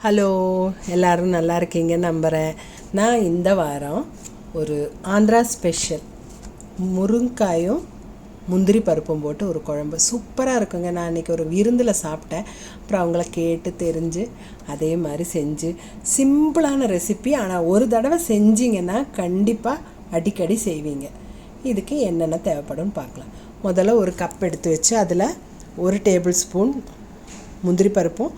Hello, எல்லோரும் நல்லா இருக்கீங்கன்னு நம்புகிறேன். நான் இந்த வாரம் ஒரு ஆந்திரா ஸ்பெஷல் முருங்காயும் முந்திரி பருப்பும் போட்டு ஒரு குழம்பு சூப்பராக இருக்குங்க. நான் இன்றைக்கி ஒரு விருந்தில் சாப்பிட்டேன். அப்புறம் அவங்கள கேட்டு தெரிஞ்சு அதே மாதிரி செஞ்சு சிம்பிளான ரெசிபி, ஆனால் ஒரு தடவை செஞ்சிங்கன்னா கண்டிப்பாக அடிக்கடி செய்வீங்க. இதுக்கு என்னென்ன தேவைப்படும்னு பார்க்கலாம். முதல்ல ஒரு கப் எடுத்து வச்சு அதில் 1 டேபிள் ஸ்பூன் முந்திரி பருப்பும்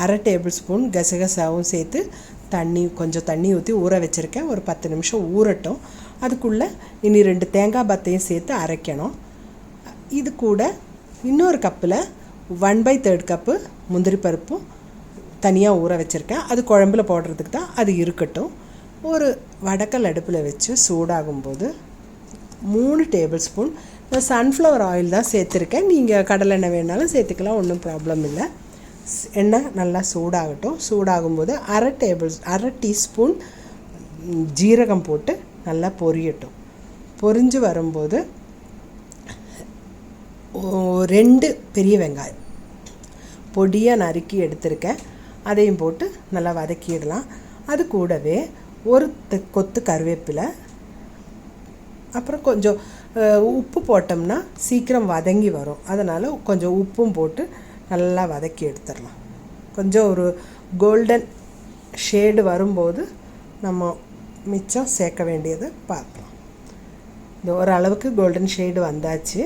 1/2 டேபிள் ஸ்பூன் கசகசாவும் சேர்த்து கொஞ்சம் தண்ணி ஊற்றி ஊற வச்சுருக்கேன். ஒரு 10 நிமிஷம் ஊறட்டும். அதுக்குள்ளே இனி 2 தேங்காய் பத்தையும் சேர்த்து அரைக்கணும். இது கூட இன்னொரு கப்பில் 1/3 கப்பு முந்திரி பருப்பும் தனியாக ஊற வச்சுருக்கேன். அது குழம்புல போடுறதுக்கு தான், அது இருக்கட்டும். ஒரு வடக்கல் அடுப்பில் வச்சு சூடாகும்போது 3 டேபிள் ஸ்பூன் சன்ஃப்ளவர் ஆயில் தான் சேர்த்துருக்கேன். நீங்கள் கடலெண்ணெய் வேணாலும் சேர்த்துக்கலாம், ஒன்றும் ப்ராப்ளம் இல்லை. எண்ணெய் நல்லா சூடாகட்டும். சூடாகும்போது 1/2 டீஸ்பூன் ஜீரகம் போட்டு நல்லா பொரியட்டும். பொரிஞ்சு வரும்போது 2 பெரிய வெங்காயம் பொடியாக நறுக்கி எடுத்திருக்கேன், அதையும் போட்டு நல்லா வதக்கிடலாம். அது கூடவே ஒரு கொத்து கருவேப்பிலை, அப்புறம் கொஞ்சம் உப்பு போட்டோம்னா சீக்கிரம் வதங்கி வரும். அதனால் கொஞ்சம் உப்பும் போட்டு நல்லா வதக்கி எடுத்துடலாம். கொஞ்சம் ஒரு கோல்டன் ஷேடு வரும்போது நம்ம மிச்சம் சேர்க்க வேண்டியதை பார்க்கலாம். இந்த ஓரளவுக்கு கோல்டன் ஷேடு வந்தாச்சு.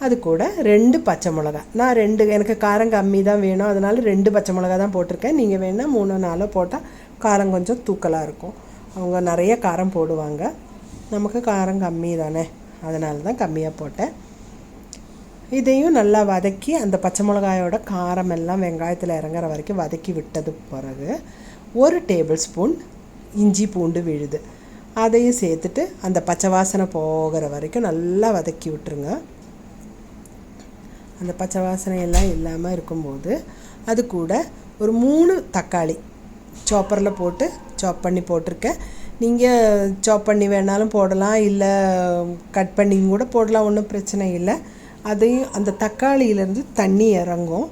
அது கூட 2 பச்சை மிளகா, நான் 2, எனக்கு காரம் கம்மி தான் வேணும், அதனால் 2 பச்சை மிளகா தான் போட்டிருக்கேன். நீங்கள் வேணால் 3-4 போட்டால் காரம் கொஞ்சம் தூக்கலாக இருக்கும். அவங்க நிறைய காரம் போடுவாங்க, நமக்கு காரம் கம்மி தானே, அதனால தான் கம்மியாக போட்டேன். இதையும் நல்லா வதக்கி அந்த பச்சை மிளகாயோட காரம் எல்லாம் வெங்காயத்தில் இறங்குற வரைக்கும் வதக்கி விட்டது பிறகு 1 டேபிள் ஸ்பூன் இஞ்சி பூண்டு விழுது, அதையும் சேர்த்துட்டு அந்த பச்சை வாசனை போகிற வரைக்கும் நல்லா வதக்கி விட்டுருங்க. அந்த பச்சை வாசனையெல்லாம் இல்லாமல் இருக்கும்போது அது கூட ஒரு 3 தக்காளி சாப்பரில் போட்டு சாப் பண்ணி போட்டிருக்கேன். நீங்கள் சாப் பண்ணி வேணாலும் போடலாம், இல்லை கட் பண்ணியும் கூட போடலாம், ஒன்றும் பிரச்சனை இல்லை. அதையும் அந்த தக்காளியிலேருந்து தண்ணி இறங்கும்.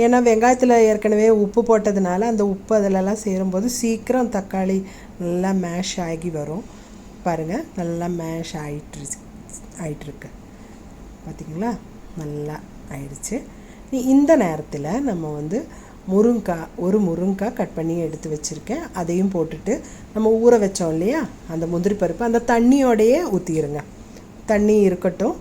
ஏன்னா வெங்காயத்தில் ஏற்கனவே உப்பு போட்டதுனால அந்த உப்பு அதிலெல்லாம் சேரும்போது சீக்கிரம் தக்காளி நல்லா மேஷ் ஆகி வரும். பாருங்கள், நல்லா மேஷ் ஆகிட்டுருக்கு. பார்த்திங்களா, நல்லா ஆயிடுச்சு. இந்த நேரத்தில் நம்ம ஒரு முருங்காய் கட் பண்ணி எடுத்து வச்சுருக்கேன், அதையும் போட்டுட்டு நம்ம ஊற வச்சோம் இல்லையா அந்த முந்திரி பருப்பு, அந்த தண்ணியோடையே ஊற்றிடுங்க. தண்ணி இருக்கட்டும்.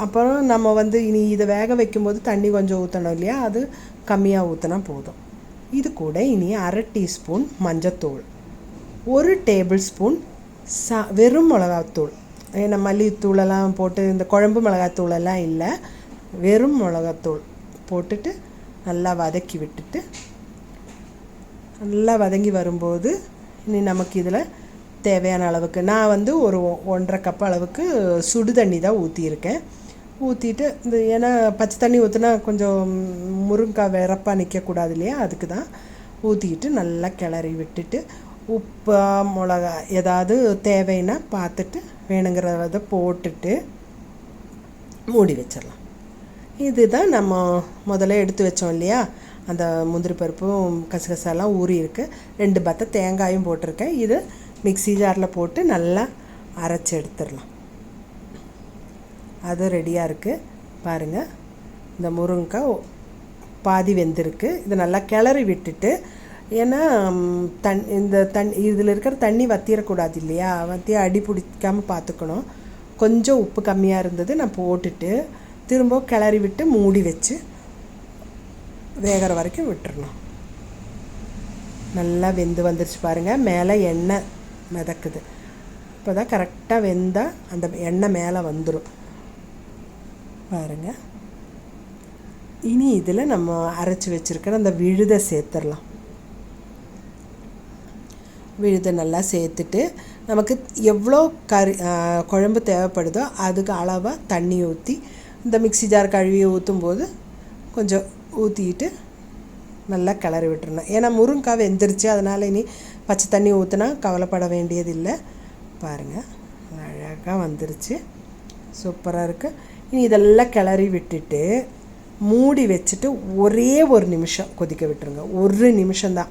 அப்புறம் நம்ம இனி இதை வேக வைக்கும்போது தண்ணி கொஞ்சம் ஊற்றணும் இல்லையா, அது கம்மியாக ஊற்றினா போதும். இது கூட இனி 1/2 டீஸ்பூன் மஞ்சத்தூள், 1 டேபிள் ஸ்பூன் வெறும் மிளகாத்தூள். ஏன்னா மல்லித்தூளெல்லாம் போட்டு இந்த குழம்பு மிளகாத்தூளெல்லாம் இல்லை, வெறும் மிளகாத்தூள் போட்டுட்டு நல்லா வதக்கி விட்டுட்டு, நல்லா வதங்கி வரும்போது இனி நமக்கு இதில் தேவையான அளவுக்கு நான் ஒரு 1.5 கப் அளவுக்கு சுடு தண்ணி தான் ஊற்றியிருக்கேன். ஊற்றிட்டு ஏன்னா பச்சை தண்ணி ஊற்றினா கொஞ்சம் முருங்காய் வெறப்பாக நிற்கக்கூடாது இல்லையா, அதுக்கு தான் ஊற்றிக்கிட்டு நல்லா கிளறி விட்டுட்டு உப்பு மிளகா ஏதாவது தேவைன்னா பார்த்துட்டு வேணுங்கிறத போட்டுட்டு மூடி வச்சிடலாம். இதுதான் நம்ம முதல்ல எடுத்து வச்சோம் இல்லையா, அந்த முந்திரி பருப்பும் கசகசாலாம் ஊறி இருக்குது. 2 பத்தை தேங்காயும் போட்டிருக்கேன். இது மிக்ஸி ஜாரில் போட்டு நல்லா அரைச்சி எடுத்துடலாம். அது ரெடியாக இருக்குது. பாருங்கள், இந்த முருங்கைக்காய் பாதி வெந்திருக்கு. இது நல்லா கிளறி விட்டுட்டு, ஏன்னா இதில் இருக்கிற தண்ணி வற்றிடக்கூடாது இல்லையா, வற்றி அடி பிடிக்காமல் பார்த்துக்கணும். கொஞ்சம் உப்பு கம்மியாக இருந்தது, நான் போட்டுட்டு திரும்ப கிளறி விட்டு மூடி வச்சு வேகிற வரைக்கும் விட்டுறணும். நல்லா வெந்து வந்துருச்சு பாருங்கள், மேலே எண்ணெய் மிதக்குது. இப்போ தான் கரெக்டாக வெந்தால் அந்த எண்ணெய் மேலே வந்துடும் பாருங்கள். இனி இதில் நம்ம அரைச்சி வச்சுருக்கிற அந்த விழுதை சேர்த்துடலாம். விழுதை நல்லா சேர்த்துட்டு நமக்கு எவ்வளோ குழம்பு தேவைப்படுதோ அதுக்கு அளவாக தண்ணி ஊற்றி இந்த மிக்ஸி ஜார் கழுவி ஊற்றும்போது கொஞ்சம் ஊற்றிக்கிட்டு நல்லா கிளறி விட்டுறணும். ஏன்னா முருங்காய் வெந்துருச்சு, அதனால் இனி பச்சை தண்ணி ஊற்றினா கவலைப்பட வேண்டியதில்லை. பாருங்கள், அழகாக வந்துருச்சு, சூப்பராக இருக்குது. இனி இதெல்லாம் கிளறி விட்டுட்டு மூடி வச்சுட்டு ஒரே ஒரு நிமிஷம் கொதிக்க விட்டுருங்க. ஒரு நிமிஷம்தான்.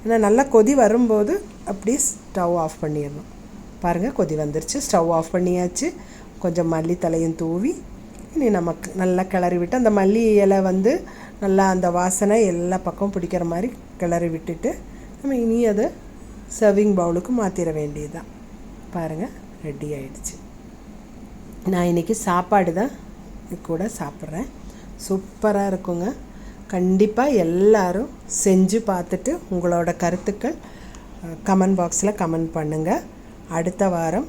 ஏன்னா நல்லா கொதி வரும்போது அப்படியே ஸ்டவ் ஆஃப் பண்ணிடணும். பாருங்கள், கொதி வந்துருச்சு. ஸ்டவ் ஆஃப் பண்ணியாச்சு. கொஞ்சம் மல்லித்தலையும் தூவி இனி நமக்கு நல்லா கிளறி விட்டு, அந்த மல்லி இலை வந்து நல்லா அந்த வாசனை எல்லா பக்கம் பிடிக்கிற மாதிரி கிளறி விட்டுட்டு நம்ம இனி அதை சர்விங் பவுலுக்கு மாற்றிட வேண்டியது தான். பாருங்கள், ரெடி ஆயிடுச்சு. நான் இன்றைக்கி சாப்பாடு தான் கூட சாப்பிட்றேன். சூப்பராக இருக்குங்க. கண்டிப்பாக எல்லோரும் செஞ்சு பார்த்துட்டு உங்களோட கருத்துக்கள் கமெண்ட் பாக்ஸில் கமெண்ட் பண்ணுங்கள். அடுத்த வாரம்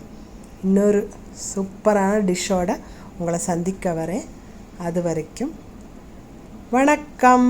இன்னொரு சூப்பரான டிஷ்ஷோடு உங்களை சந்திக்க வரேன். அது வரைக்கும் வணக்கம்.